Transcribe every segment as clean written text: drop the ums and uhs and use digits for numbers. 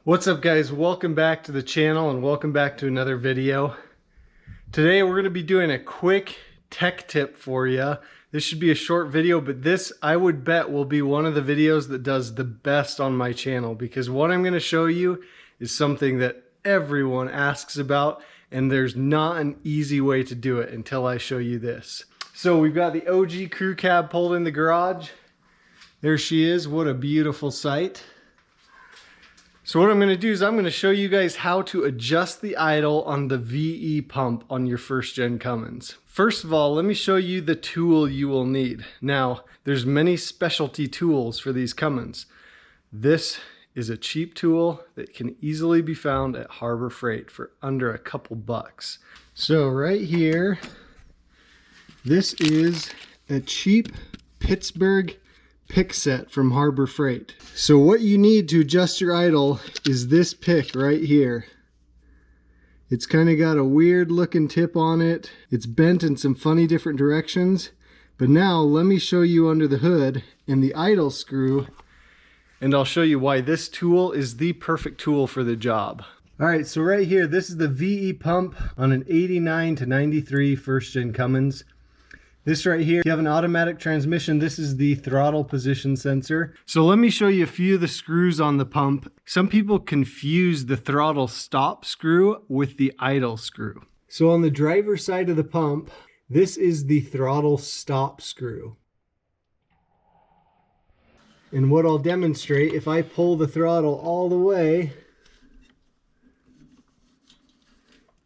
What's up guys, welcome back to the channel and welcome back to another video. Today we're going to be doing a quick tech tip for you. This should be a short video, but this I would bet will be one of the videos that does the best on my channel, because what I'm going to show you is something that everyone asks about, and there's not an easy way to do it until I show you this. So we've got the OG crew cab pulled in the garage. There she is. What a beautiful sight. So what I'm going to do is I'm going to show you guys how to adjust the idle on the VE pump on your first gen Cummins. First of all, let me show you the tool you will need. Now, there's many specialty tools for these Cummins. This is a cheap tool that can easily be found at Harbor Freight for under a couple bucks. So right here, this is a cheap Pittsburgh pick set from Harbor Freight. So what you need to adjust your idle is this pick right here. It's kind of got a weird looking tip on it. It's bent in some funny different directions. But now let me show you under the hood and the idle screw, and I'll show you why this tool is the perfect tool for the job. All right, so right here, this is the VE pump on an 89 to 93 first gen Cummins. This right here, if you have an automatic transmission, this is the throttle position sensor. So let me show you a few of the screws on the pump. Some people confuse the throttle stop screw with the idle screw. So on the driver's side of the pump, this is the throttle stop screw. And what I'll demonstrate, if I pull the throttle all the way,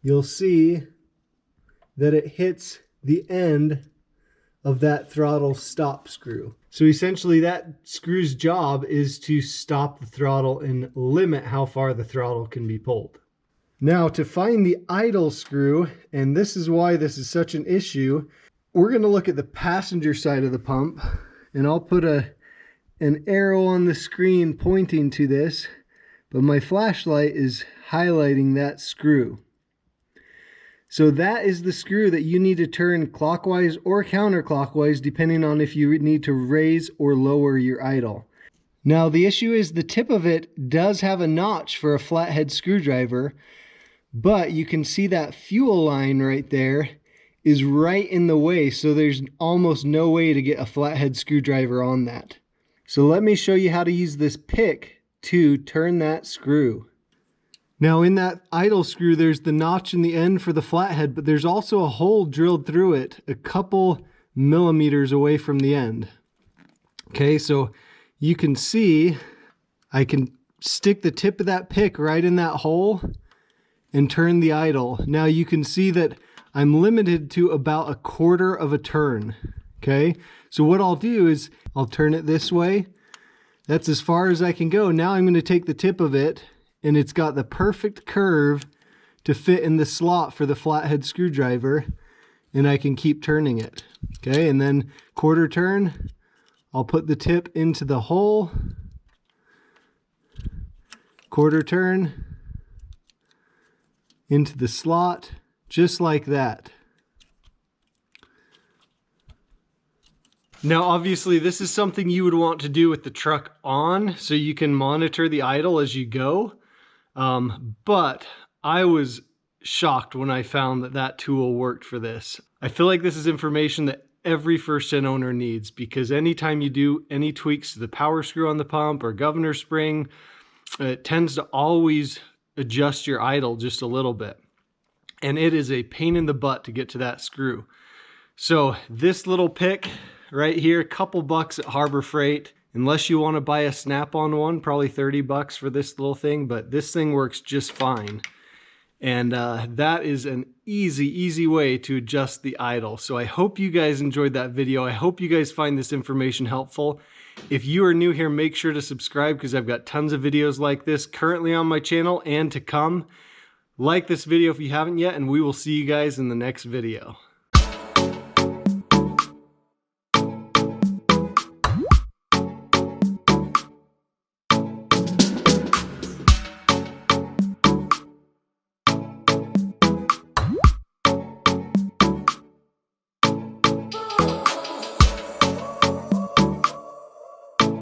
you'll see that it hits the end of that throttle stop screw. So essentially that screw's job is to stop the throttle and limit how far the throttle can be pulled. Now to find the idle screw, and this is why this is such an issue, we're going to look at the passenger side of the pump, and I'll put an arrow on the screen pointing to this, but my flashlight is highlighting that screw. So that is the screw that you need to turn clockwise or counterclockwise depending on if you need to raise or lower your idle. Now the issue is the tip of it does have a notch for a flathead screwdriver, but you can see that fuel line right there is right in the way, so there's almost no way to get a flathead screwdriver on that. So let me show you how to use this pick to turn that screw. Now in that idle screw, there's the notch in the end for the flathead, but there's also a hole drilled through it a couple millimeters away from the end. Okay, so you can see I can stick the tip of that pick right in that hole and turn the idle. Now you can see that I'm limited to about 1/4 of a turn. Okay, so what I'll do is I'll turn it this way. That's as far as I can go. Now I'm going to take the tip of it, and it's got the perfect curve to fit in the slot for the flathead screwdriver, and I can keep turning it. Okay, and then 1/4 turn, I'll put the tip into the hole, 1/4 turn, into the slot, just like that. Now obviously this is something you would want to do with the truck on so you can monitor the idle as you go. But I was shocked when I found that that tool worked for this. I feel like this is information that every first gen owner needs, because anytime you do any tweaks to the power screw on the pump or governor spring, it tends to always adjust your idle just a little bit. And it is a pain in the butt to get to that screw. So this little pick right here, a couple bucks at Harbor Freight. Unless you want to buy a snap-on one, probably 30 bucks for this little thing, but this thing works just fine. And that is an easy way to adjust the idle. So I hope you guys enjoyed that video. I hope you guys find this information helpful. If you are new here, make sure to subscribe, because I've got tons of videos like this currently on my channel and to come. Like this video if you haven't yet, and we will see you guys in the next video.